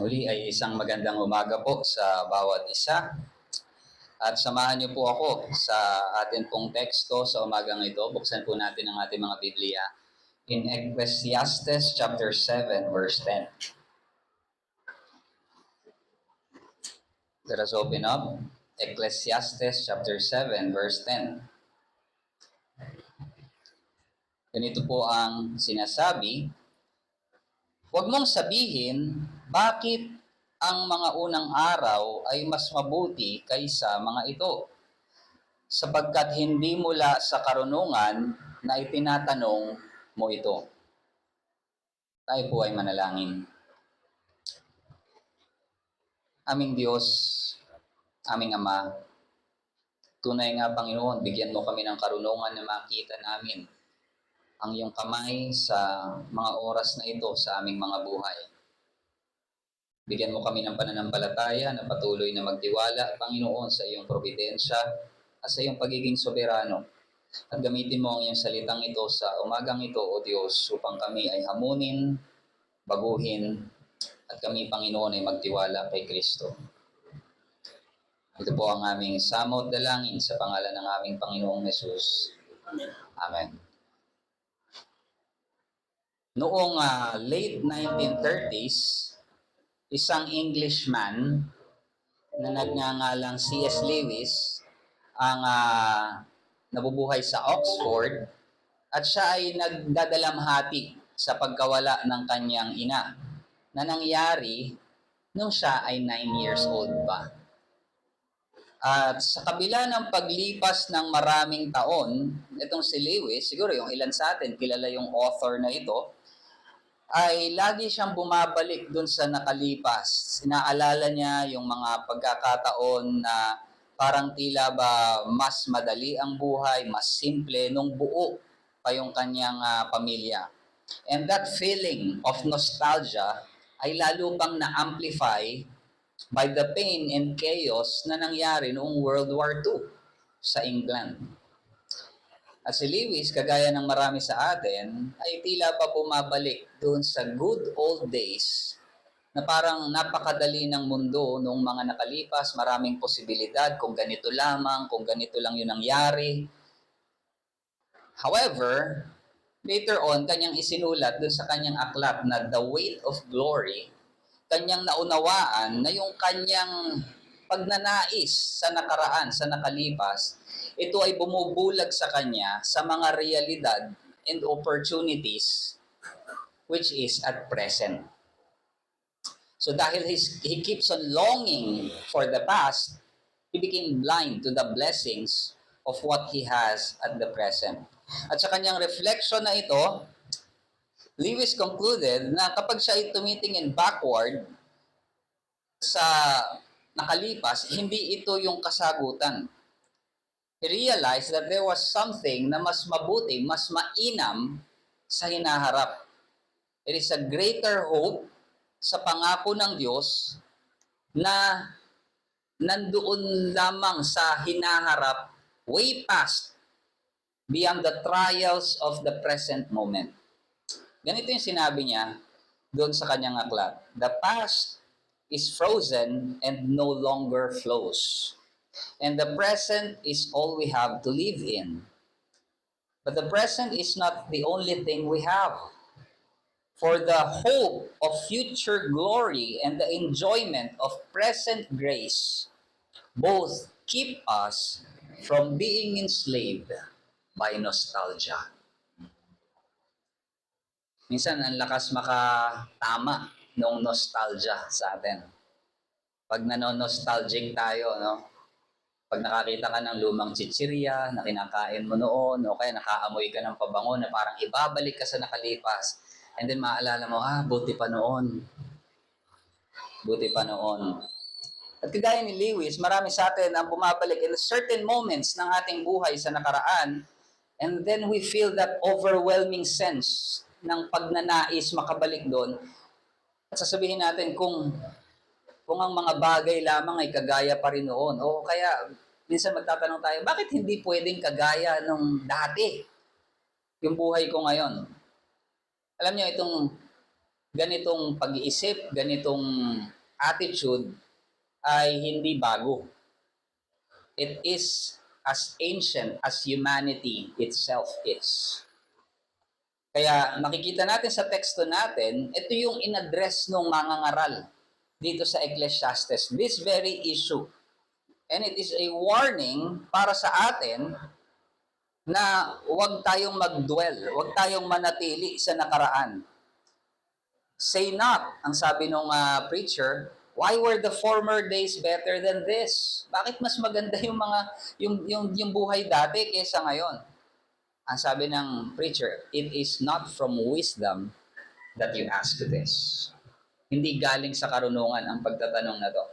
Muli ay isang magandang umaga po sa bawat isa. At samahan niyo po ako sa atin pong teksto sa umagang ito. Buksan po natin ang ating mga Biblia in Ecclesiastes chapter 7 verse 10. Let us open up Ecclesiastes chapter 7 verse 10. Ganito po ang sinasabi: huwag mong sabihin, bakit ang mga unang araw ay mas mabuti kaysa mga ito, sapagkat hindi mula sa karunungan na itinatanong mo ito. Tayo po ay manalangin. Aming Diyos, aming Ama, tunay nga Panginoon, bigyan mo kami ng karunungan na makita namin ang iyong kamay sa mga oras na ito sa aming mga buhay. Bigyan mo kami ng pananampalataya na patuloy na magtiwala, Panginoon, sa iyong providensya at sa iyong pagiging soberano. At gamitin mo ang iyong salitang ito sa umagang ito, O Diyos, upang kami ay hamunin, baguhin, at kami, Panginoon, ay magtiwala kay Kristo. Ito po ang aming samot dalangin sa pangalan ng aming Panginoong Jesus. Amen. Noong late 1930s, isang Englishman na nagngangalang C.S. Lewis ang nabubuhay sa Oxford, at siya ay nagdadalamhati sa pagkawala ng kanyang ina na nangyari nung siya ay 9 years old pa. At sa kabila ng paglipas ng maraming taon, itong si Lewis, siguro yung ilan sa atin kilala yung author na ito, ay lagi siyang bumabalik dun sa nakalipas. Inaalala niya yung mga pagkakataon na parang tila ba mas madali ang buhay, mas simple nung buo pa yung kanyang pamilya. And that feeling of nostalgia ay lalo pang na-amplify by the pain and chaos na nangyari noong World War II sa England. At si Lewis, kagaya ng marami sa atin, ay tila pa bumabalik doon sa good old days na parang napakadali ng mundo noong mga nakalipas, maraming posibilidad kung ganito lamang, kung ganito lang yun nangyari. However, later on, kanyang isinulat doon sa kanyang aklat na The Weight of Glory, kanyang naunawaan na yung kanyang pagnanais sa nakaraan, sa nakalipas, ito ay bumubulag sa kanya sa mga realidad and opportunities which is at present. So dahil he keeps on longing for the past, he became blind to the blessings of what he has at the present. At sa kanyang reflection na ito, Lewis concluded na kapag siya ay tumitingin backward sa nakalipas, hindi ito yung kasagutan. He realized that there was something na mas mabuti, mas mainam sa hinaharap. It is a greater hope sa pangako ng Diyos na nandoon lamang sa hinaharap, way past, beyond the trials of the present moment. Ganito yung sinabi niya doon sa kanyang aklat. The past is frozen and no longer flows. And the present is all we have to live in. But the present is not the only thing we have. For the hope of future glory and the enjoyment of present grace both keep us from being enslaved by nostalgia. Minsan, ang lakas makatama ng nostalgia sa atin. Pag nano-nostalgic tayo, no? Pag nakakita ka ng lumang chichirya na kinakain mo noon, o kaya nakaamoy ka ng pabango na parang ibabalik ka sa nakalipas, and then maalala mo, buti pa noon. Buti pa noon. At kagaya ni Lewis, marami sa atin ang bumabalik in certain moments ng ating buhay sa nakaraan, and then we feel that overwhelming sense ng pagnanais makabalik doon. At sasabihin natin kung ang mga bagay lamang ay kagaya pa rin noon. O kaya, minsan magtatanong tayo, bakit hindi pwedeng kagaya nung dati yung buhay ko ngayon? Alam niyo, itong ganitong pag-iisip, ganitong attitude ay hindi bago. It is as ancient as humanity itself is. Kaya makikita natin sa teksto natin, ito yung in-address ng mangangaral dito sa Ecclesiastes, this very issue. And it is a warning para sa atin na huwag tayong mag-dwell, huwag tayong manatili sa nakaraan. Say not, ang sabi ng preacher, why were the former days better than this? Bakit mas maganda yung mga yung buhay dati kaysa ngayon? Ang sabi ng preacher, it is not from wisdom that you ask this. Hindi galing sa karunungan ang pagtatanong na to.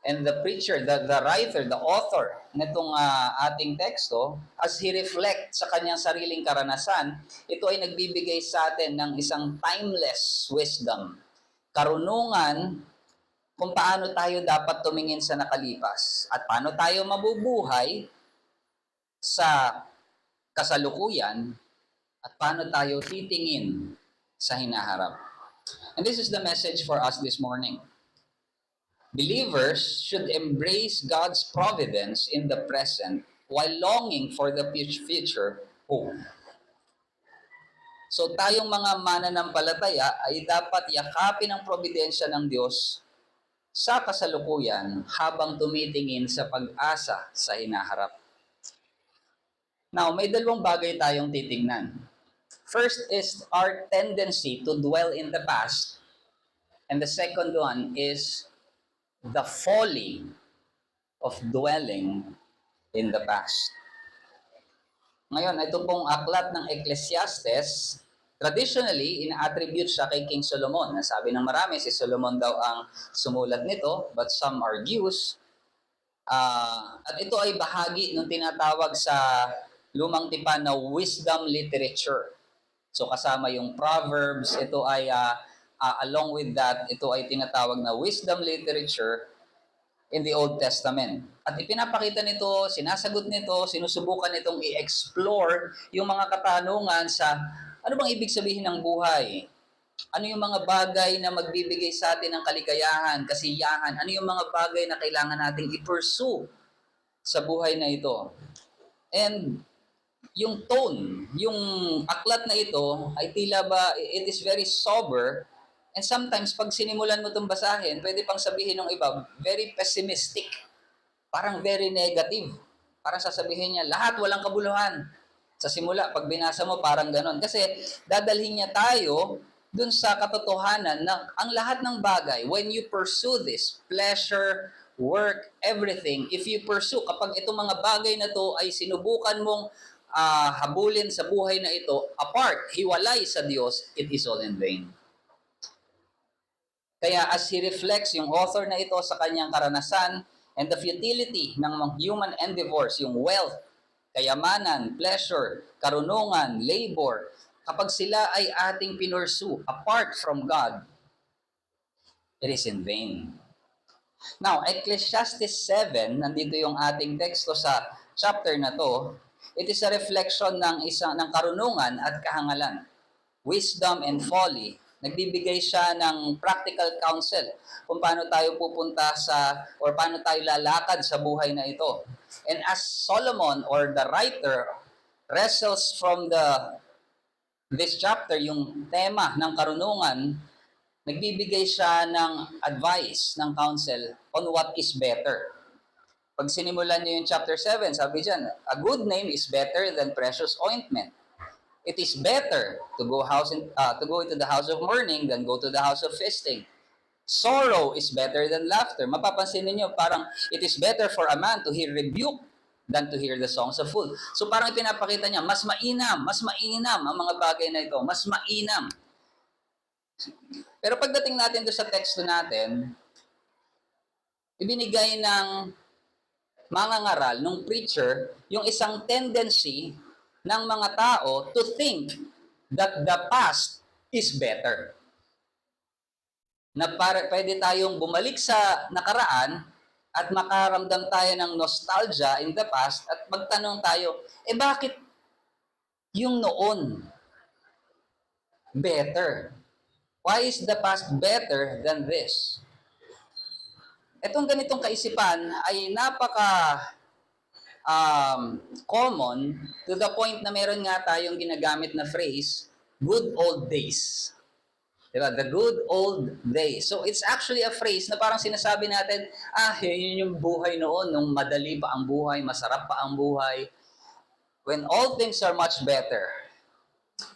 And the preacher, the writer, the author nitong ating teksto, as he reflects sa kanyang sariling karanasan, ito ay nagbibigay sa atin ng isang timeless wisdom. Karunungan kung paano tayo dapat tumingin sa nakalipas at paano tayo mabubuhay sa kasalukuyan at paano tayo titingin sa hinaharap. And this is the message for us this morning. Believers should embrace God's providence in the present while longing for the future hope. So tayong mga mananampalataya ay dapat yakapin ang providensya ng Diyos sa kasalukuyan habang tumitingin sa pag-asa sa hinaharap. Now, may dalawang bagay tayong titingnan. First is our tendency to dwell in the past. And the second one is the folly of dwelling in the past. Ngayon, ito pong aklat ng Ecclesiastes, traditionally, ina-attribute siya kay King Solomon. Nasabi ng marami, si Solomon daw ang sumulat nito, but some argues. At ito ay bahagi ng tinatawag sa lumang tipan na wisdom literature. So kasama yung Proverbs, ito ay along with that, ito ay tinatawag na wisdom literature in the Old Testament. At ipinapakita nito, sinasagot nito, sinusubukan nitong i-explore yung mga katanungan sa ano bang ibig sabihin ng buhay? Ano yung mga bagay na magbibigay sa atin ng kaligayahan, kasiyahan? Ano yung mga bagay na kailangan nating i-pursue sa buhay na ito? And yung tone, yung aklat na ito ay tila ba, it is very sober. And sometimes, pag sinimulan mo itong basahin, pwede pang sabihin ng iba, very pessimistic. Parang very negative. Parang sasabihin niya, lahat walang kabuluhan. Sa simula, pag binasa mo, parang ganon. Kasi dadalhin niya tayo dun sa katotohanan na ang lahat ng bagay, when you pursue this, pleasure, work, everything, if you pursue, kapag itong mga bagay na to ay sinubukan mong habulin sa buhay na ito, apart, hiwalay sa Diyos, it is all in vain. Kaya as he reflects yung author na ito sa kanyang karanasan and the futility ng mga human endeavors, yung wealth, kayamanan, pleasure, karunungan, labor, kapag sila ay ating pinursu apart from God, it is in vain. Now, Ecclesiastes 7, nandito yung ating teksto sa chapter na to, it is a reflection ng karunungan at kahangalan, wisdom and folly. Nagbibigay siya ng practical counsel kung paano tayo pupunta or paano tayo lalakad sa buhay na ito. And as Solomon or the writer wrestles from this chapter, yung tema ng karunungan, nagbibigay siya ng advice, ng counsel on what is better. Pag sinimulan niyo yung chapter 7, sabi dyan, a good name is better than precious ointment. It is better to go into the house of mourning than go to the house of feasting. Sorrow is better than laughter. Mapapansin niyo parang it is better for a man to hear rebuke than to hear the songs of fool. So parang ipinapakita niya, mas mainam ang mga bagay na ito. Mas mainam. Pero pagdating natin doon sa teksto natin, ibinigay ng mangangaral, ng preacher, yung isang tendency ng mga tao to think that the past is better. Na pwede tayong bumalik sa nakaraan at makaramdam tayo ng nostalgia in the past at magtanong tayo, bakit yung noon better? Why is the past better than this? Itong ganitong kaisipan ay napaka common to the point na meron nga tayong ginagamit na phrase, good old days. Diba? The good old days. So it's actually a phrase na parang sinasabi natin, yun yung buhay noon, nung madali pa ang buhay, masarap pa ang buhay, when all things are much better.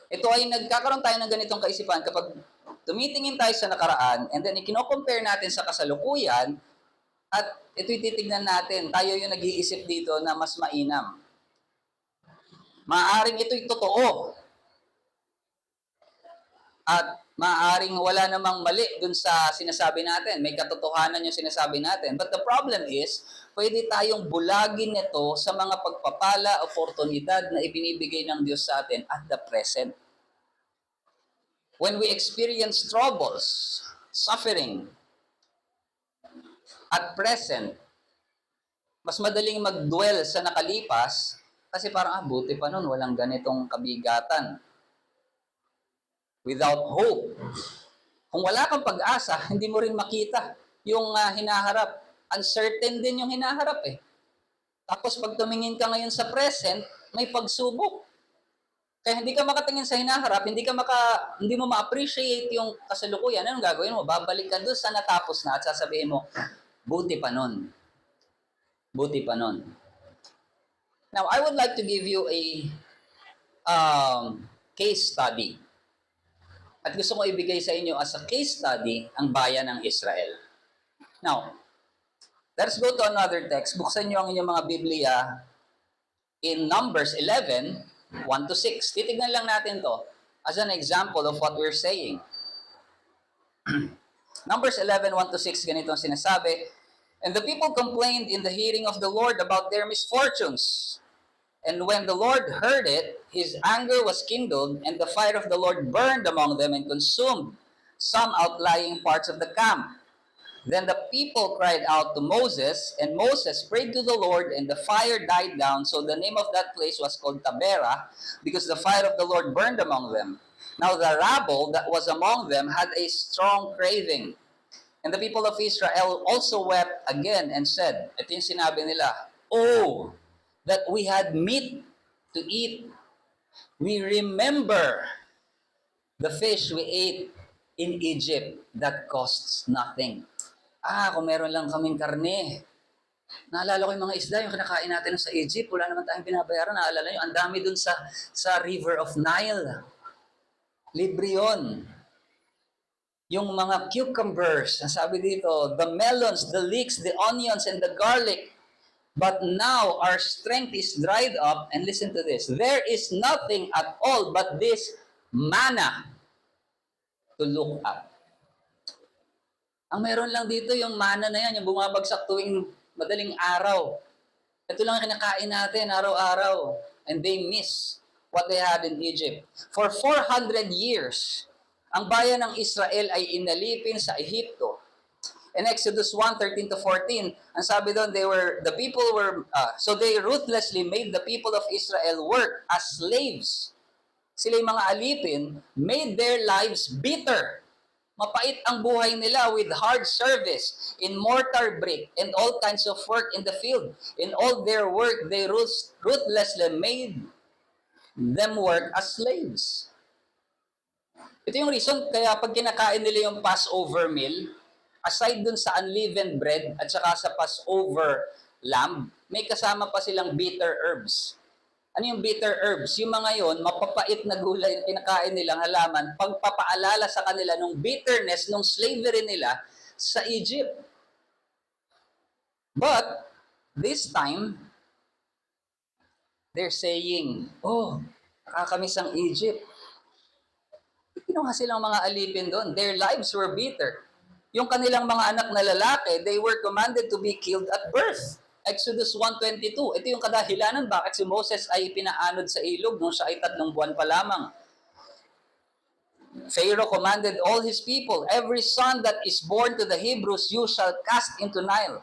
Ito ay nagkakaroon tayo ng ganitong kaisipan kapag tumitingin tayo sa nakaraan and then ikino-compare natin sa kasalukuyan at ito'y titignan natin. Tayo yung nag-iisip dito na mas mainam. Maaaring ito'y totoo. At maaaring wala namang mali dun sa sinasabi natin. May katotohanan yung sinasabi natin. But the problem is, pwede tayong bulagin nito sa mga pagpapala, oportunidad na ibinibigay ng Diyos sa atin at the present. When we experience troubles, suffering, at present, mas madaling mag-dwell sa nakalipas kasi parang, buti pa nun, walang ganitong kabigatan. Without hope. Kung wala kang pag-asa, hindi mo rin makita yung hinaharap. Uncertain din yung hinaharap eh. Tapos pag tumingin ka ngayon sa present, may pagsubok. Kaya hindi ka makatingin sa hinaharap, hindi mo ma-appreciate yung kasalukuyan. Anong gagawin mo? Babalik ka doon sa natapos na at sasabihin mo, buti pa nun. Buti pa nun. Now, I would like to give you a case study. At gusto ko ibigay sa inyo as a case study ang bayan ng Israel. Now, let's go to another text. Buksan nyo ang inyong mga Biblia in Numbers 11, 1-6. Titignan lang natin to as an example of what we're saying. Numbers 11, 1-6, ganito ang sinasabi. And the people complained in the hearing of the Lord about their misfortunes. And when the Lord heard it, his anger was kindled, and the fire of the Lord burned among them and consumed some outlying parts of the camp. Then the people cried out to Moses, and Moses prayed to the Lord, and the fire died down. So the name of that place was called Taberah, because the fire of the Lord burned among them. Now the rabble that was among them had a strong craving. And the people of Israel also wept again and said, ito yung sinabi nila, "Oh, that we had meat to eat. We remember the fish we ate in Egypt that costs nothing." Kung meron lang kaming karne. Naalala ko yung mga isda, yung kinakain natin sa Egypt, wala naman tayong binabayaran. Naalala nyo, ang dami dun sa River of Nile. Libre yun. Yung mga cucumbers, ang sabi dito, the melons, the leeks, the onions, and the garlic. But now our strength is dried up, and listen to this, there is nothing at all but this manna to look at. Ang meron lang dito yung manna na yan, yung bumabagsak tuwing madaling araw. Ito lang ang kinakain natin araw-araw. And they miss what they had in Egypt. For 400 years, ang bayan ng Israel ay inalipin sa Ehipto. In Exodus 1:13-14, ang sabi doon, so they ruthlessly made the people of Israel work as slaves. Sila yung mga alipin, made their lives bitter. Mapait ang buhay nila with hard service, in mortar brick, and all kinds of work in the field. In all their work, they ruthlessly made them work as slaves. Ito yung reason, kaya pag kinakain nila yung Passover meal, aside dun sa unleavened bread at saka sa Passover lamb, may kasama pa silang bitter herbs. Ano yung bitter herbs? Yung mga yon, mapapait na gulay yung kinakain nilang halaman, pagpapaalala sa kanila nung bitterness, nung slavery nila sa Egypt. But, this time, they're saying, nakakamiss ang Egypt. Kinuha silang mga alipin doon. Their lives were bitter. Yung kanilang mga anak na lalaki, they were commanded to be killed at birth. Exodus 1:22. Ito yung kadahilanan bakit si Moses ay pinaanod sa ilog nung siya ay 3 buwan pa lamang. Pharaoh commanded all his people, every son that is born to the Hebrews, you shall cast into Nile.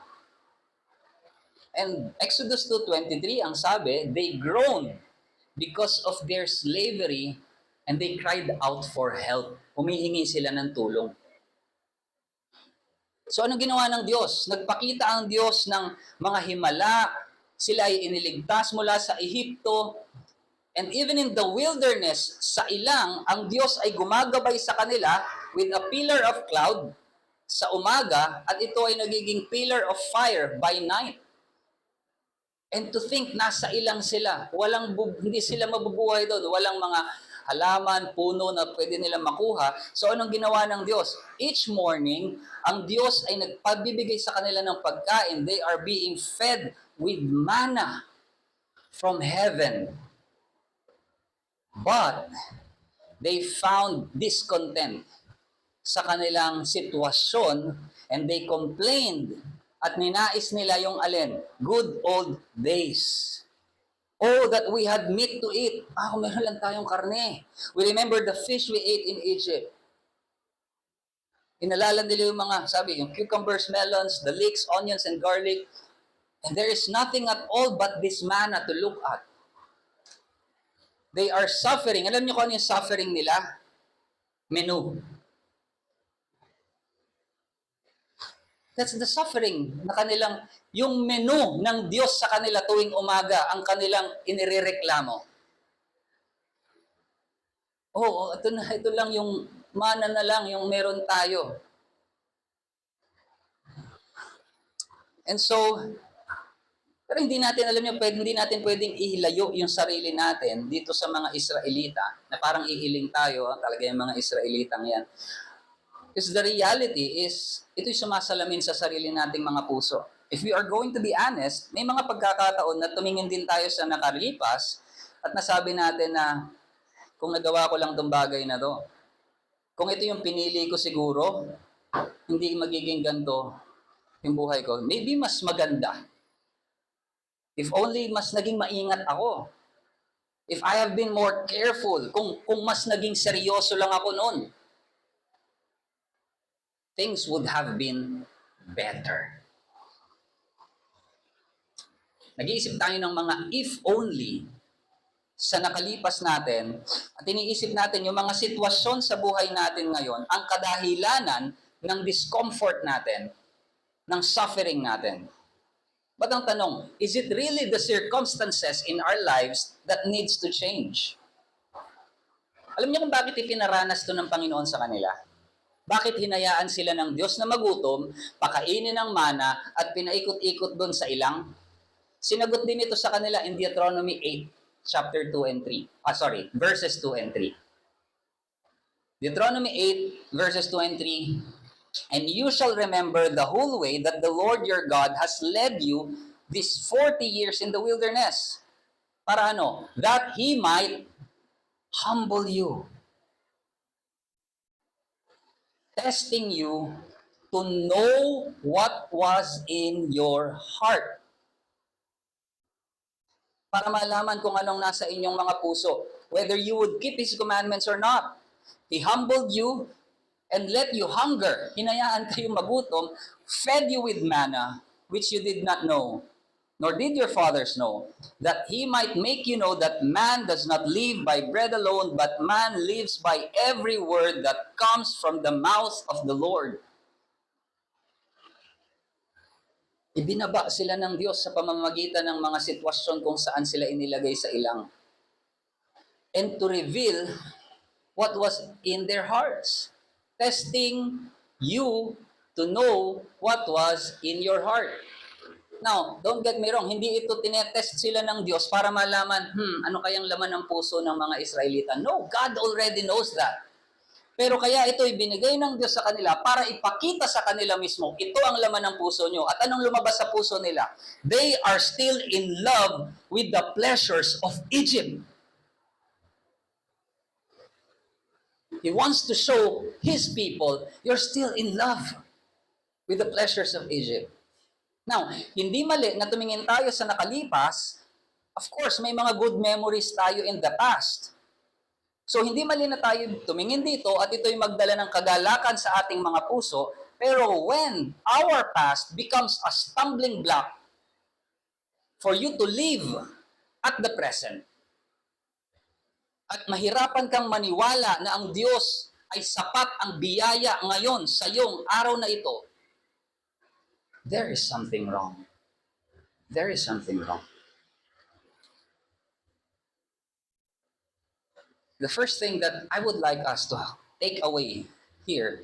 And Exodus 2:23, ang sabi, they groaned because of their slavery and they cried out for help. Humihingi sila ng tulong. So anong ginawa ng Diyos? Nagpakita ang Diyos ng mga himala. Sila ay iniligtas mula sa Ehipto. And even in the wilderness, sa ilang, ang Diyos ay gumagabay sa kanila with a pillar of cloud sa umaga at ito ay nagiging pillar of fire by night. And to think, nasa ilang sila. Hindi sila mabubuhay doon. Walang mga halaman, puno na pwede nila makuha. So anong ginawa ng Diyos? Each morning, ang Diyos ay nagpabibigay sa kanila ng pagkain. They are being fed with manna from heaven. But they found discontent sa kanilang sitwasyon and they complained at ninais nila yung alin? Good old days. Oh, that we had meat to eat. Kung meron lang tayong karne. We remember the fish we ate in Egypt. Inalala nila yung mga, sabi, yung cucumbers, melons, the leeks, onions, and garlic. And there is nothing at all but this manna to look at. They are suffering. Alam niyo kung ano yung suffering nila? Menu. That's the suffering na kanilang, yung menu ng Diyos sa kanila tuwing umaga, ang kanilang inirereklamo. Oh, ito lang yung mana na lang yung meron tayo. And so, pero hindi natin alam niyo, hindi natin pwedeng ihilayo yung sarili natin dito sa mga Israelita, na parang ihiling tayo, talaga yung mga Israelitang yan. Because the reality is, ito'y sumasalamin sa sarili nating mga puso. If we are going to be honest, may mga pagkakataon na tumingin din tayo sa nakalipas at nasabi natin na kung nagawa ko lang itong bagay na to, kung ito yung pinili ko siguro, hindi magiging ganito yung buhay ko. Maybe mas maganda. If only mas naging maingat ako. If I have been more careful, kung mas naging seryoso lang ako noon, things would have been better. Nag-iisip tayo ng mga if only sa nakalipas natin at iniisip natin yung mga sitwasyon sa buhay natin ngayon, ang kadahilanan ng discomfort natin, ng suffering natin. But ang tanong, is it really the circumstances in our lives that needs to change? Alam niyo kung bakit ipinaranas to ng Panginoon sa kanila? Bakit hinayaan sila ng Diyos na magutom, pakainin ng mana, at pinaikot-ikot doon sa ilang? Sinagot din ito sa kanila in Deuteronomy 8, chapter 2 and 3. Verses 2 and 3. Deuteronomy 8, verses 2 and 3. And you shall remember the whole way that the Lord your God has led you these 40 years in the wilderness. Para ano? That He might humble you. Testing you to know what was in your heart. Para malaman kung anong nasa inyong mga puso. Whether you would keep His commandments or not. He humbled you and let you hunger. Hinayaan kayo magutom, fed you with manna, which you did not know, nor did your fathers know, that He might make you know that man does not live by bread alone, but man lives by every word that comes from the mouth of the Lord. Ibinaba sila ng Diyos sa pamamagitan ng mga sitwasyon kung saan sila inilagay sa ilang. And to reveal what was in their hearts. Testing you to know what was in your heart. Now, don't get me wrong, hindi ito tinetest sila ng Diyos para malaman, ano kayang laman ng puso ng mga Israelita. No, God already knows that. Pero kaya ito ibinigay ng Diyos sa kanila para ipakita sa kanila mismo, ito ang laman ng puso nyo. At anong lumabas sa puso nila? They are still in love with the pleasures of Egypt. He wants to show His people, you're still in love with the pleasures of Egypt. Now, hindi mali na tumingin tayo sa nakalipas. Of course, may mga good memories tayo in the past. So, hindi mali na tayo tumingin dito at ito'y magdala ng kagalakan sa ating mga puso. Pero when our past becomes a stumbling block for you to live at the present, at mahirapan kang maniwala na ang Diyos ay sapat ang biyaya ngayon sa iyong araw na ito, there is something wrong. There is something wrong. The first thing that I would like us to take away here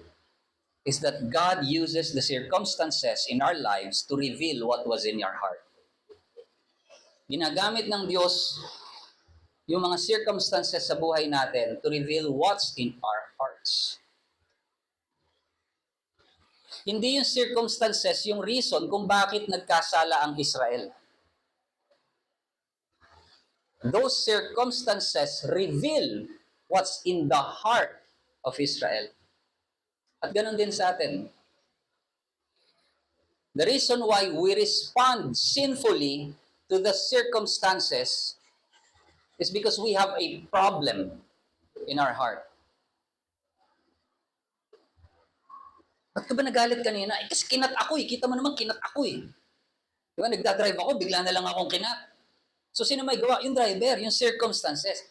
is that God uses the circumstances in our lives to reveal what was in your heart. Ginagamit ng Diyos yung mga circumstances sa buhay natin to reveal what's in our hearts. Hindi yung circumstances yung reason kung bakit nagkasala ang Israel. Those circumstances reveal what's in the heart of Israel. At ganun din sa atin. The reason why we respond sinfully to the circumstances is because we have a problem in our heart. Ba't ka ba nagalit kanina? Kasi kinat ako eh. Kita mo naman kinat ako eh. Diba, nagdadrive ako, bigla na lang akong kinat. So sino may gawa? Yung driver, yung circumstances.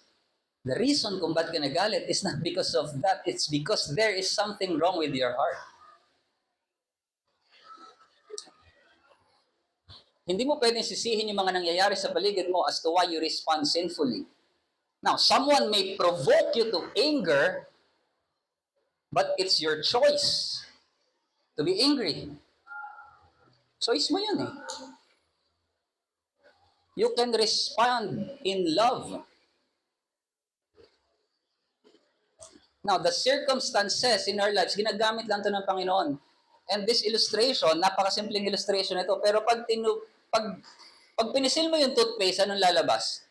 The reason kung ba't ka nagalit is not because of that. It's because there is something wrong with your heart. Hindi mo pwedeng sisihin yung mga nangyayari sa paligid mo as to why you respond sinfully. Now, someone may provoke you to anger, but it's your choice to be angry. Choice mo yun eh. You can respond in love. Now, the circumstances in our lives, ginagamit lang ito ng Panginoon. And this illustration, napakasimpleng illustration ito, pero pag pinisil mo yung toothpaste, anong lalabas?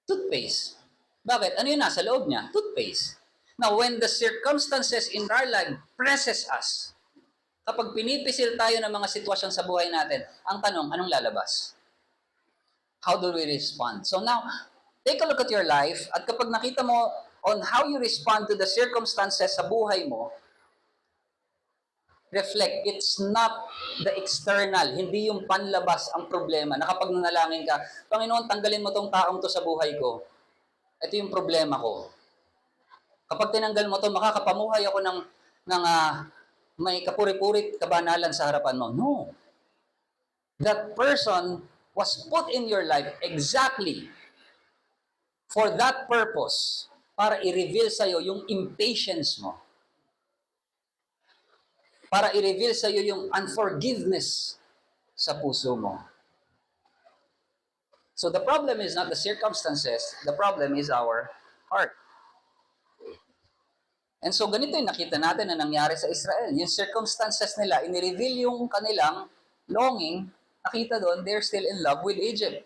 Toothpaste. Bakit? Ano yung nasa loob niya? Toothpaste. Now, when the circumstances in our life presses us, kapag pinipisil tayo ng mga sitwasyon sa buhay natin, ang tanong, anong lalabas? How do we respond? So now, take a look at your life, at kapag nakita mo on how you respond to the circumstances sa buhay mo, reflect, it's not the external, hindi yung panlabas ang problema. Na kapag nanalangin ka, Panginoon, tanggalin mo tong taong to sa buhay ko. Ito yung problema ko. Kapag tinanggal mo to, makakapamuhay ako ng may kapuri-puri kabanalan sa harapan mo. No. That person was put in your life exactly for that purpose, para i-reveal sa'yo yung impatience mo. Para i-reveal sa'yo yung unforgiveness sa puso mo. So the problem is not the circumstances, the problem is our heart. And so ganito yung nakita natin na nangyari sa Israel. Yung circumstances nila, in-reveal yung kanilang longing, nakita doon, they're still in love with Egypt.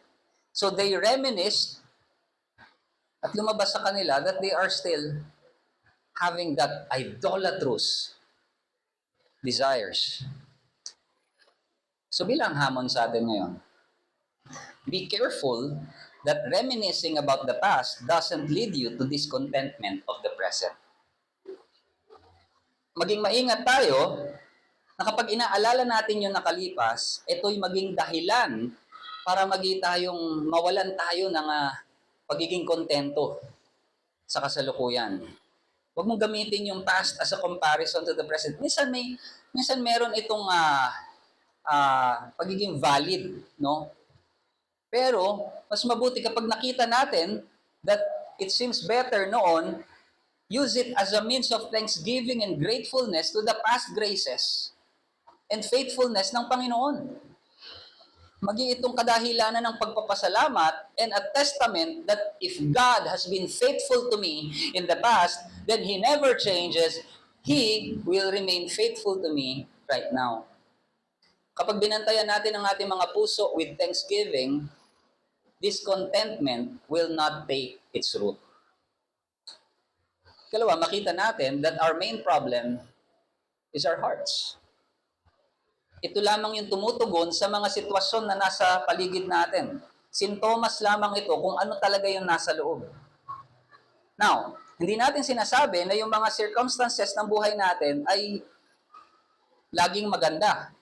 So they reminisced at lumabas sa kanila that they are still having that idolatrous desires. So bilang hamon sa atin ngayon, be careful that reminiscing about the past doesn't lead you to discontentment of the present. Maging maingat tayo na kapag inaalala natin yung nakalipas, ito'y maging dahilan para tayong mawalan tayo ng pagiging kontento sa kasalukuyan. Huwag mong gamitin yung past as a comparison to the present. Minsan meron itong pagiging valid, no? Pero mas mabuti kapag nakita natin that it seems better noon, use it as a means of thanksgiving and gratefulness to the past graces and faithfulness ng Panginoon. Maging itong kadahilanan ng pagpapasalamat and a testament that if God has been faithful to me in the past, then He never changes. He will remain faithful to me right now. Kapag binantayan natin ang ating mga puso with thanksgiving, discontentment will not take its root. Kalawa, makita natin that our main problem is our hearts. Ito lamang yung tumutugon sa mga sitwasyon na nasa paligid natin. Sintomas lamang ito kung ano talaga yung nasa loob. Now, hindi natin sinasabi na yung mga circumstances ng buhay natin ay laging maganda.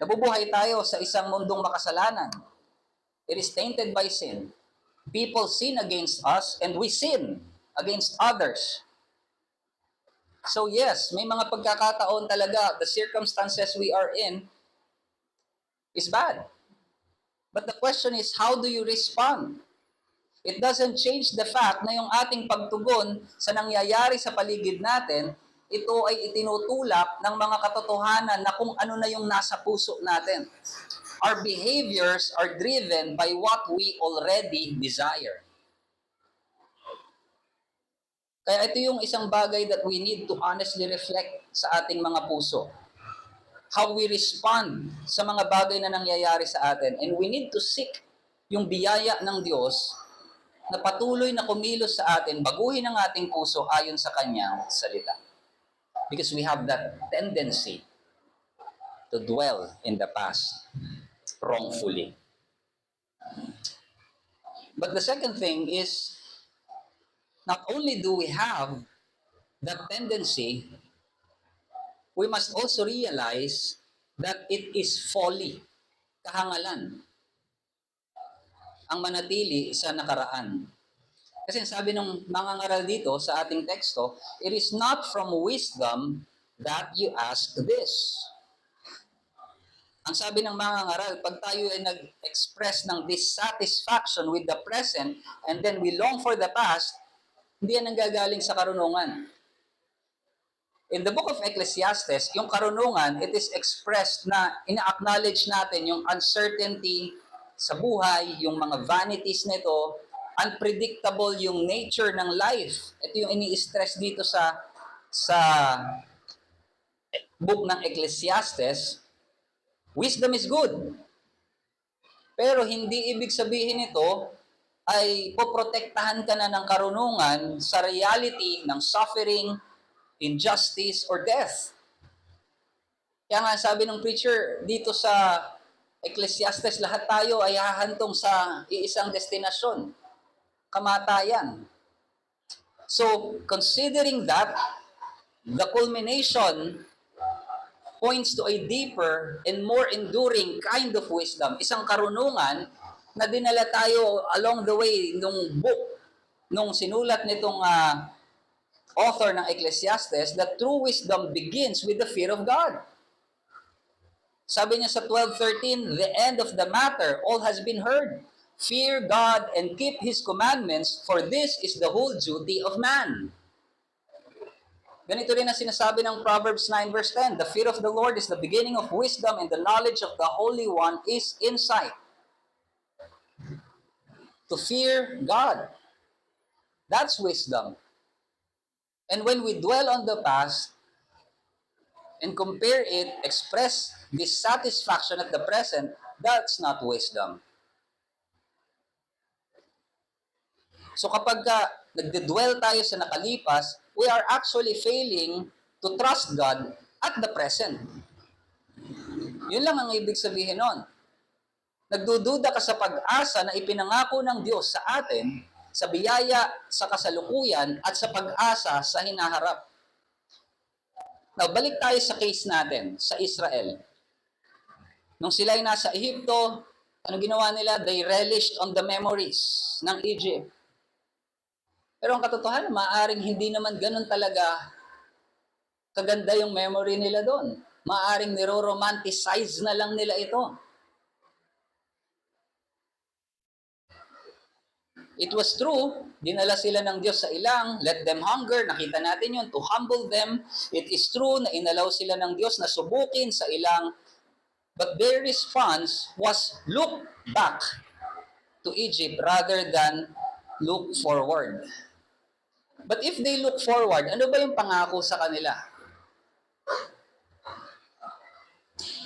Nabubuhay tayo sa isang mundong makasalanan. It is tainted by sin. People sin against us and we sin against others. So yes, may mga pagkakataon talaga, the circumstances we are in is bad. But the question is, how do you respond? It doesn't change the fact na yung ating pagtugon sa nangyayari sa paligid natin, ito ay itinutulak ng mga katotohanan na kung ano na yung nasa puso natin. Our behaviors are driven by what we already desire. Kaya ito yung isang bagay that we need to honestly reflect sa ating mga puso. How we respond sa mga bagay na nangyayari sa atin. And we need to seek yung biyaya ng Diyos na patuloy na kumilos sa atin, baguhin ang ating puso ayon sa Kanyang salita. Because we have that tendency to dwell in the past wrongfully. But the second thing is, not only do we have that tendency, we must also realize that it is folly, kahangalan, ang manatili sa nakaraan. Kasi sabi ng mga ngaral dito sa ating teksto, it is not from wisdom that you ask this. Ang sabi ng mga ngaral, pag tayo ay nag-express ng dissatisfaction with the present and then we long for the past, hindi yan nanggagaling sa karunungan. In the book of Ecclesiastes, yung karunungan, it is expressed na ina-acknowledge natin yung uncertainty sa buhay, yung mga vanities nito, unpredictable yung nature ng life. Ito yung ini-stress dito sa book ng Ecclesiastes. Wisdom is good. Pero hindi ibig sabihin ito ay poprotektahan ka na ng karunungan sa reality ng suffering, injustice, or death. Kaya nga sabi ng preacher dito sa Ecclesiastes, lahat tayo ay hahantong sa iisang destinasyon, kamatayan. So, considering that, the culmination points to a deeper and more enduring kind of wisdom. Isang karunungan na dinala tayo along the way nung book, nung sinulat nitong author ng Ecclesiastes, that true wisdom begins with the fear of God. Sabi niya sa 12:13, the end of the matter, all has been heard. Fear God and keep His commandments, for this is the whole duty of man. Ganito rin ang sinasabi ng Proverbs 9 verse 10, the fear of the Lord is the beginning of wisdom and the knowledge of the Holy One is insight. To fear God. That's wisdom. And when we dwell on the past and compare it, express dissatisfaction at the present, that's not wisdom. So kapag nagde-dwell tayo sa nakalipas, we are actually failing to trust God at the present. Yun lang ang ibig sabihin nun. Nagdududa ka sa pag-asa na ipinangako ng Diyos sa atin, sa biyaya, sa kasalukuyan, at sa pag-asa sa hinaharap. Now, balik tayo sa case natin, sa Israel. Nung sila ay nasa Ehipto, ano ginawa nila? They relished on the memories ng Egypt. Pero ang katotohanan, maaaring hindi naman ganun talaga kaganda yung memory nila doon. Maaaring niro-romanticize na lang nila ito. It was true, dinala sila ng Diyos sa ilang, let them hunger, nakita natin yun, to humble them. It is true na inalaw sila ng Diyos na subukin sa ilang, but their response was look back to Egypt rather than look forward. But if they look forward, ano ba yung pangako sa kanila?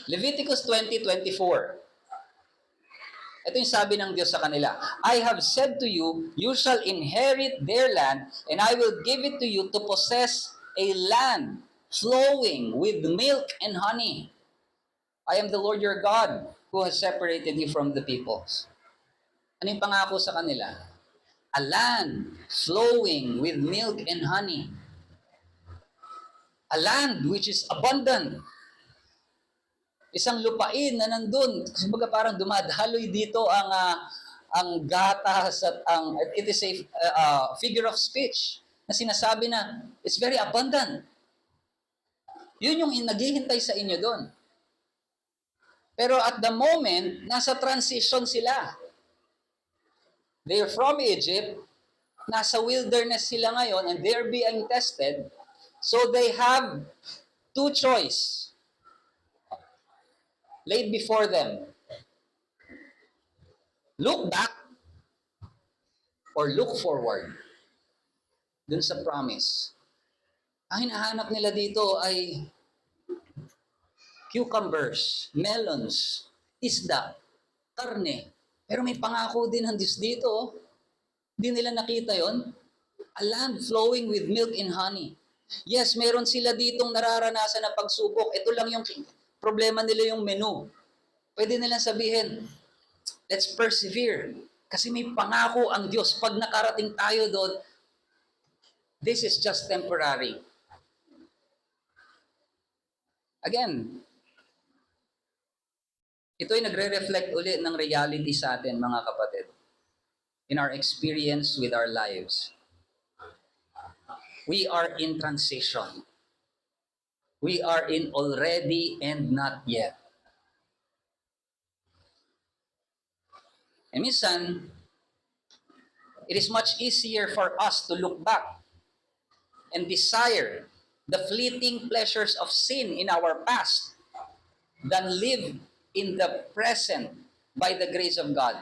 Leviticus 20:24. Ito yung sabi ng Diyos sa kanila. I have said to you, you shall inherit their land, and I will give it to you to possess a land flowing with milk and honey. I am the Lord your God who has separated you from the peoples. Ano yung pangako sa kanila? A land flowing with milk and honey. A land which is abundant. Isang lupain na nandun, kumbaga parang dumadaloy dito ang gatas at it is a figure of speech na sinasabi na it's very abundant. Yun yung naghihintay sa inyo doon. Pero at the moment, nasa transition sila. They're from Egypt, nasa wilderness sila ngayon, and they're being tested. So they have two choice laid before them. Look back or look forward dun sa promise. Ang hinahanap nila dito ay cucumbers, melons, isda, karne. Pero may pangako din ng Diyos dito. Hindi nila nakita yon. A land flowing with milk and honey. Yes, meron sila ditong nararanasan na pagsubok. Ito lang yung problema nila, yung menu. Pwede nilang sabihin, let's persevere. Kasi may pangako ang Diyos. Pag nakarating tayo doon, this is just temporary. Again, ito ay nagre-reflect ulit ng reality sa atin, mga kapatid. In our experience with our lives. We are in transition. We are in already and not yet. And minsan, it is much easier for us to look back and desire the fleeting pleasures of sin in our past than live in the present by the grace of God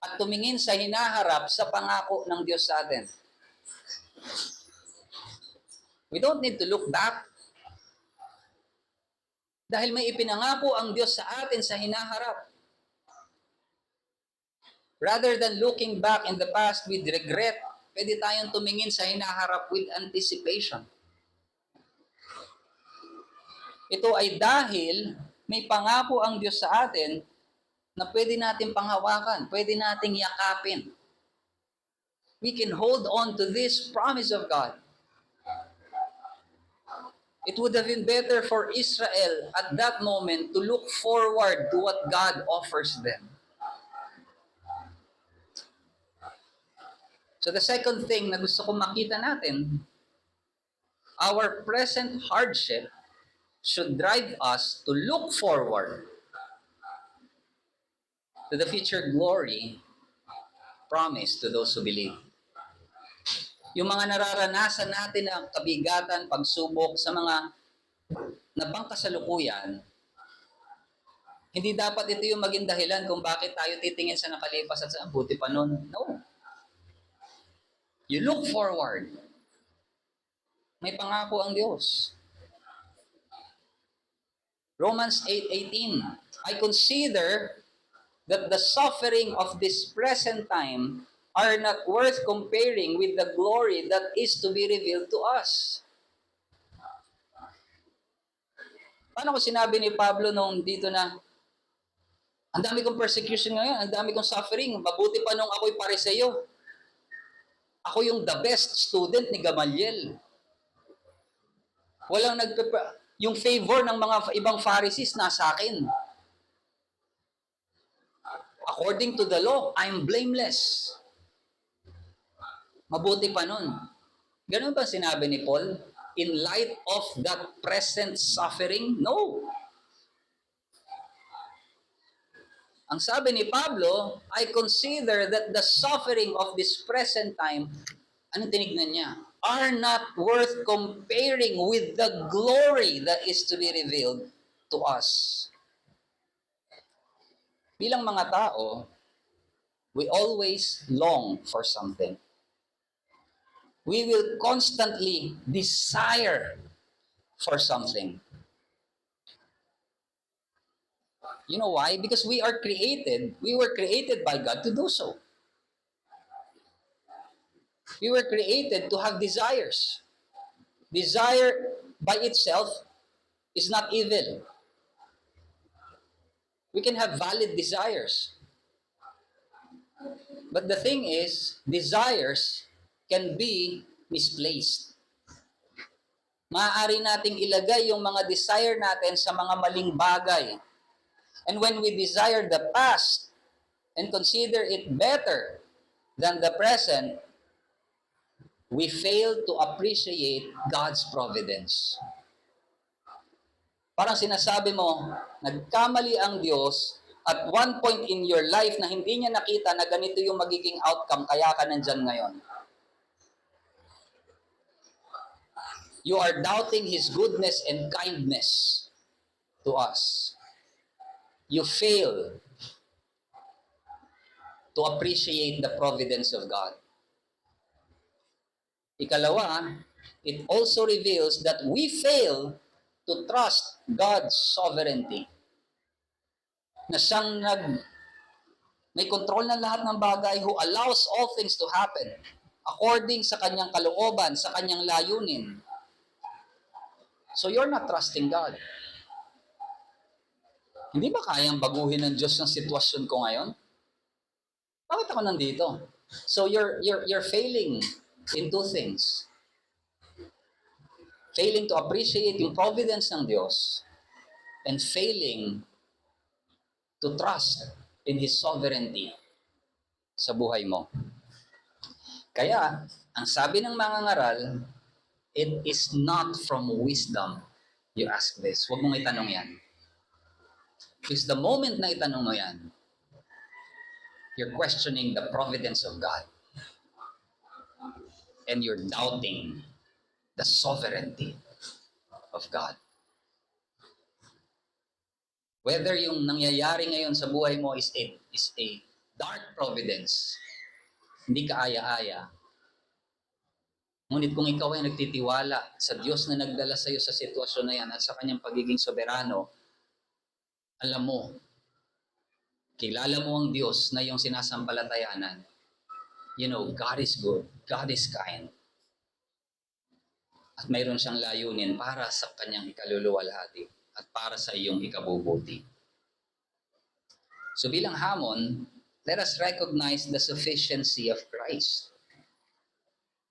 at tumingin sa hinaharap sa pangako ng Diyos sa atin. We don't need to look back dahil may ipinangako ang Diyos sa atin sa hinaharap. Rather than looking back in the past with regret, pwede tayong tumingin sa hinaharap with anticipation. Ito ay dahil may pangako ang Diyos sa atin na pwede natin panghawakan, pwede nating yakapin. We can hold on to this promise of God. It would have been better for Israel at that moment to look forward to what God offers them. So the second thing na gusto kong makita natin, our present hardship should drive us to look forward to the future glory promised to those who believe. Yung mga nararanasan natin ng kabigatan, pagsubok sa mga nabang kasalukuyan, hindi dapat ito yung maging dahilan kung bakit tayo titingin sa nakalipas at sa buti pa nun. No. You look forward. May pangako ang Diyos. Romans 8:18, I consider that the suffering of this present time are not worth comparing with the glory that is to be revealed to us. Paano ko sinabi ni Pablo nung dito na, ang dami kong persecution ngayon, ang dami kong suffering, mabuti pa nung ako'y Pariseo. Ako yung the best student ni Gamaliel. Walang yung favor ng mga ibang Pharisees nasa akin. According to the law, I'm blameless. Mabuti pa nun. Ganun ba sinabi ni Paul? In light of that present suffering? No. Ang sabi ni Pablo, I consider that the suffering of this present time, anong tinignan niya? Are not worth comparing with the glory that is to be revealed to us. Bilang mga tao, we always long for something. We will constantly desire for something. You know why? Because we were created by God to do so. We were created to have desires. Desire by itself is not evil. We can have valid desires. But the thing is, desires can be misplaced. Maaari nating ilagay yung mga desire natin sa mga maling bagay. And when we desire the past and consider it better than the present, we fail to appreciate God's providence. Parang sinasabi mo, nagkamali ang Diyos at one point in your life na hindi niya nakita na ganito yung magiging outcome, kaya ka nandyan ngayon. You are doubting His goodness and kindness to us. You fail to appreciate the providence of God. Ikalawa, it also reveals that we fail to trust God's sovereignty. Na siyang may control ng lahat ng bagay, who allows all things to happen according sa kanyang kalooban, sa kanyang layunin. So you're not trusting God. Hindi ba kayang baguhin ng Diyos ang sitwasyon ko ngayon? Bakit ako nandito? So you're failing in two things. Failing to appreciate yung providence ng Diyos and failing to trust in His sovereignty sa buhay mo. Kaya, ang sabi ng mga ngaral, it is not from wisdom you ask this. Huwag mong itanong yan. Because the moment na itanong mo yan, you're questioning the providence of God. And you're doubting the sovereignty of God. Whether yung nangyayari ngayon sa buhay mo is a dark providence, hindi ka aya-aya. Ngunit kung ikaw ay nagtitiwala sa Diyos na nagdala sa iyo sa sitwasyon na yan at sa kanyang pagiging soberano, alam mo, kilala mo ang Diyos na iyong sinasampalatayanan. You know, God is good, God is kind. At mayroon siyang layunin para sa kanyang ikaluluwalhati at para sa iyong ikabubuti. So bilang hamon, let us recognize the sufficiency of Christ.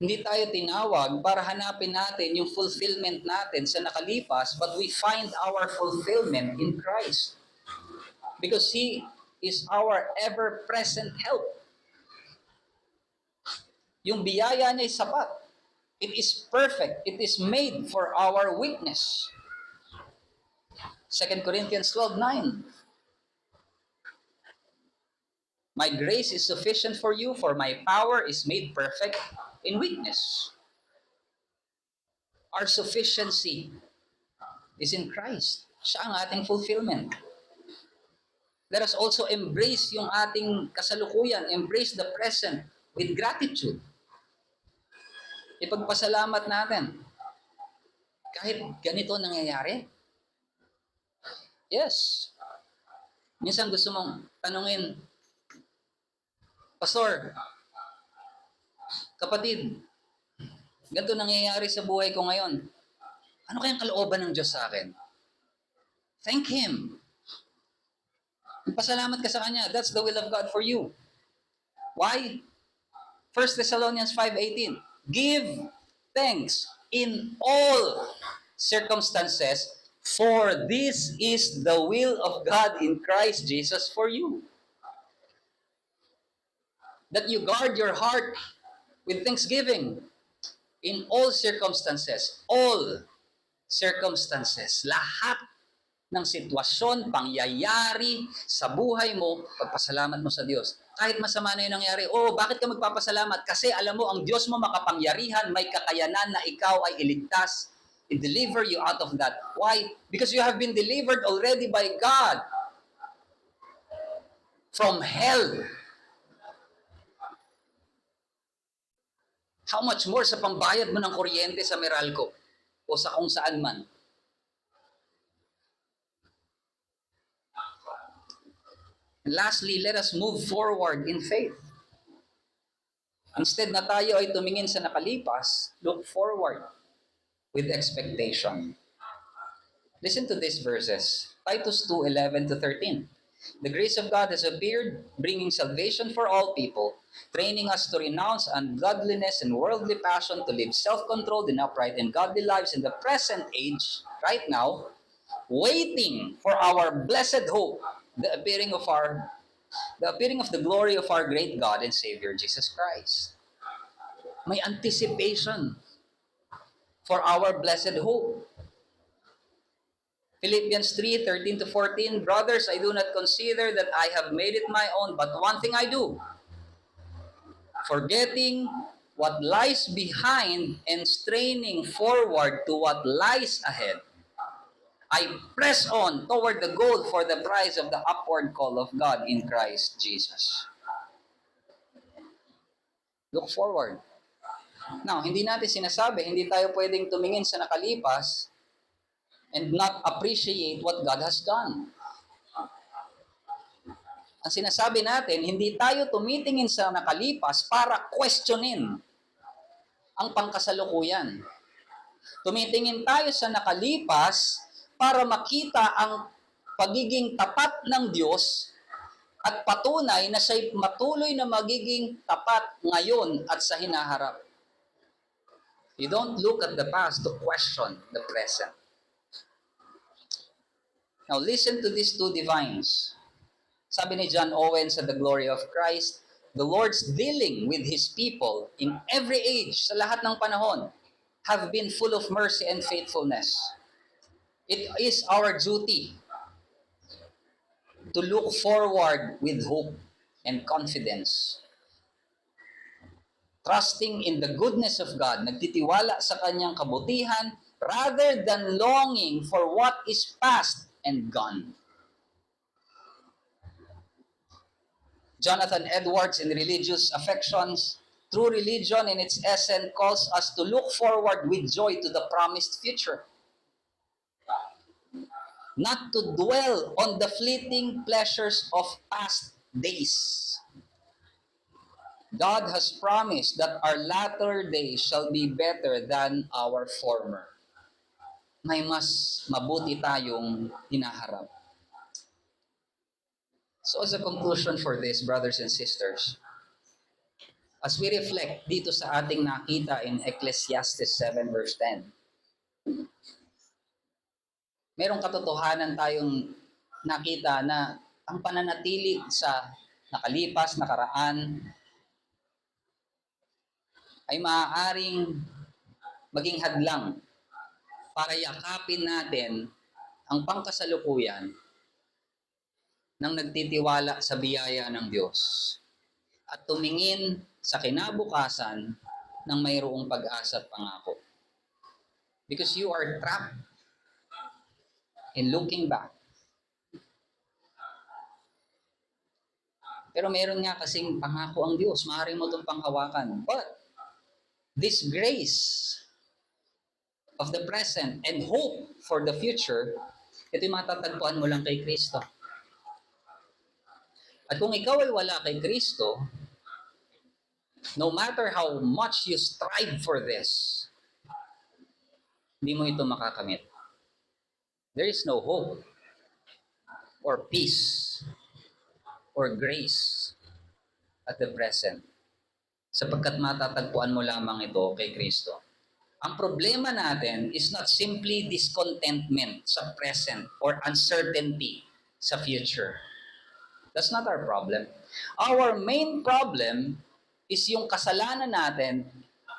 Hindi tayo tinawag para hanapin natin yung fulfillment natin sa nakalipas, but we find our fulfillment in Christ. Because He is our ever-present help. Yung biyaya niya ay sapat. It is perfect. It is made for our weakness. 2 Corinthians 12:9. My grace is sufficient for you, for my power is made perfect in weakness. Our sufficiency is in Christ. Siya ang ating fulfillment. Let us also embrace yung ating kasalukuyan, embrace the present with gratitude. Ipagpasalamat natin. Kahit ganito nangyayari. Yes. Minsan gusto mong tanungin, Pastor, kapatid, ganito nangyayari sa buhay ko ngayon. Ano kayang kalooban ng Diyos sa akin? Thank Him. Pasalamat ka sa Kanya. That's the will of God for you. Why? 1 Thessalonians 5:18. Give thanks in all circumstances, for this is the will of God in Christ Jesus for you. That you guard your heart with thanksgiving in all circumstances. All circumstances. Lahat ng sitwasyon, pangyayari sa buhay mo, pagpasalamat mo sa Diyos. Kahit masama na yung nangyari, bakit ka magpapasalamat? Kasi alam mo, ang Diyos mo makapangyarihan, may kakayanan na ikaw ay iligtas, i-deliver you out of that. Why? Because you have been delivered already by God from hell. How much more sa pambayad mo ng kuryente sa Meralco o sa kung saan man. And lastly, let us move forward in faith. Instead na tayo ay tumingin sa nakalipas, look forward with expectation. Listen to these verses. Titus 2:11-13. The grace of God has appeared, bringing salvation for all people, training us to renounce ungodliness and worldly passion, to live self-controlled and upright and godly lives in the present age, right now, waiting for our blessed hope, the appearing of the glory of our great God and Savior, Jesus Christ. May anticipation for our blessed hope. Philippians 3:13-14, brothers, I do not consider that I have made it my own, but one thing I do, forgetting what lies behind and straining forward to what lies ahead, I press on toward the goal for the prize of the upward call of God in Christ Jesus. Look forward. Now, hindi natin sinasabi, hindi tayo pwedeng tumingin sa nakalipas and not appreciate what God has done. Ang sinasabi natin, hindi tayo tumitingin sa nakalipas para questionin ang pangkasalukuyan. Tumitingin tayo sa nakalipas para makita ang pagiging tapat ng Diyos at patunay na siya'y matuloy na magiging tapat ngayon at sa hinaharap. You don't look at the past to question the present. Now listen to these two divines. Sabi ni John Owen sa The Glory of Christ, the Lord's dealing with His people in every age, sa lahat ng panahon, have been full of mercy and faithfulness. It is our duty to look forward with hope and confidence. Trusting in the goodness of God, nagtitiwala sa Kanyang kabutihan, rather than longing for what is past and gone. Jonathan Edwards in Religious Affections, true religion in its essence calls us to look forward with joy to the promised future. Not to dwell on the fleeting pleasures of past days. God has promised that our latter days shall be better than our former. May mas mabuti tayong hinaharap. So as a conclusion for this, brothers and sisters, as we reflect dito sa ating nakita in Ecclesiastes 7 verse 10, merong katotohanan tayong nakita na ang pananatili sa nakalipas, nakaraan, ay maaaring maging hadlang para yakapin natin ang pangkasalukuyan ng nagtitiwala sa biyaya ng Diyos at tumingin sa kinabukasan ng mayroong pag-asa at pangako. Because you are trapped in looking back. Pero meron nga kasing pangako ang Diyos, maaari mo itong panghawakan. But this grace of the present and hope for the future, ito'y matatagpuan mo lang kay Kristo. At kung ikaw ay wala kay Kristo, no matter how much you strive for this, hindi mo ito makakamit. There is no hope or peace or grace at the present, sapagkat matatagpuan mo lamang ito kay Kristo. Ang problema natin is not simply discontentment sa present or uncertainty sa future. That's not our problem. Our main problem is yung kasalanan natin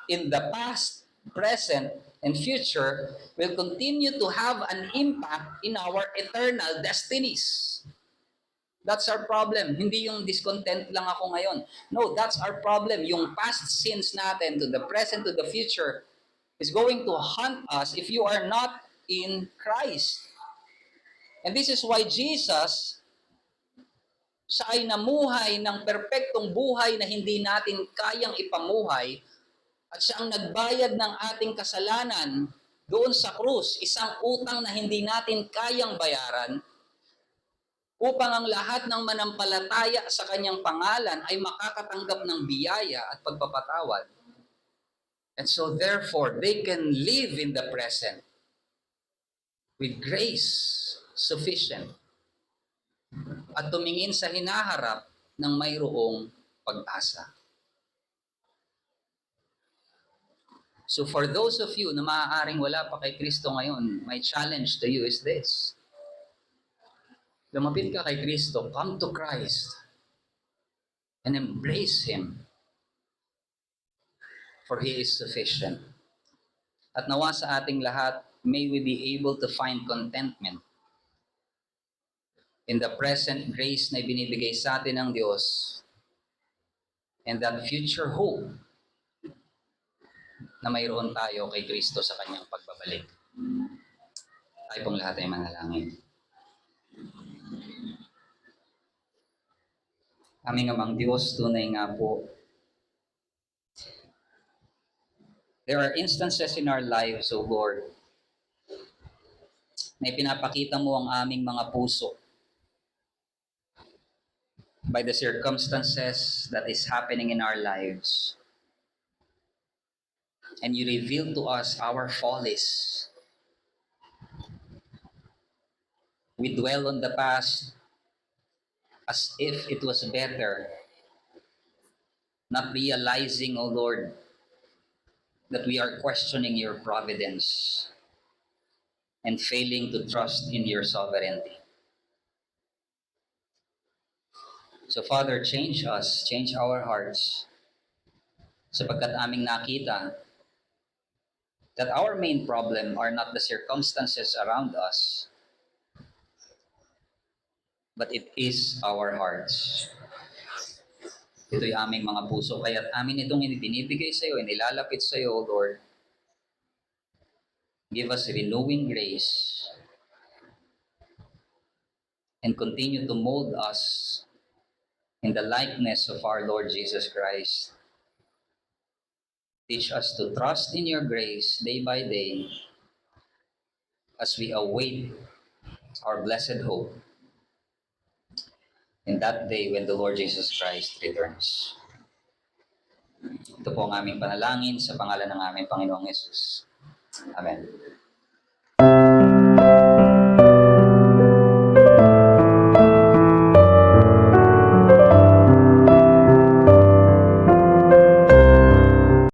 in the past, present, and future will continue to have an impact in our eternal destinies. That's our problem. Hindi yung discontent lang ako ngayon. No, that's our problem. Yung past sins natin to the present, to the future is going to haunt us if you are not in Christ. And this is why Jesus, siya ay namuhay ng perpektong buhay na hindi natin kayang ipamuhay at siya ang nagbayad ng ating kasalanan doon sa krus, isang utang na hindi natin kayang bayaran, upang ang lahat ng manampalataya sa kanyang pangalan ay makakatanggap ng biyaya at pagpapatawad. And so therefore, they can live in the present with grace sufficient at tumingin sa hinaharap ng mayroong pag-asa. So for those of you na maaaring wala pa kay Kristo ngayon, my challenge to you is this. Lumapit ka kay Kristo, come to Christ, and embrace Him, for He is sufficient. At nawa sa ating lahat, may we be able to find contentment in the present grace na ibinibigay sa atin ng Diyos, and that future hope na mayroon tayo kay Kristo sa kanyang pagbabalik. Tayo pong lahat ay manalangin. Aming Amang Diyos, tunay nga po, there are instances in our lives, O Lord, na ipinapakita mo ang aming mga puso by the circumstances that is happening in our lives. And you reveal to us our follies. We dwell on the past as if it was better, not realizing, O Lord, that we are questioning your providence and failing to trust in your sovereignty. So Father, change us, change our hearts, sapagkat aming nakita that our main problem are not the circumstances around us, but it is our hearts. Ito'y aming mga puso, kaya't amin itong binibigay sa iyo, inilalapit sa iyo, O Lord. Give us renewing grace and continue to mold us in the likeness of our Lord Jesus Christ. Teach us to trust in your grace day by day as we await our blessed hope in that day when the Lord Jesus Christ returns. Ito po ang aming panalangin sa pangalan ng aming Panginoong Yesus. Amen.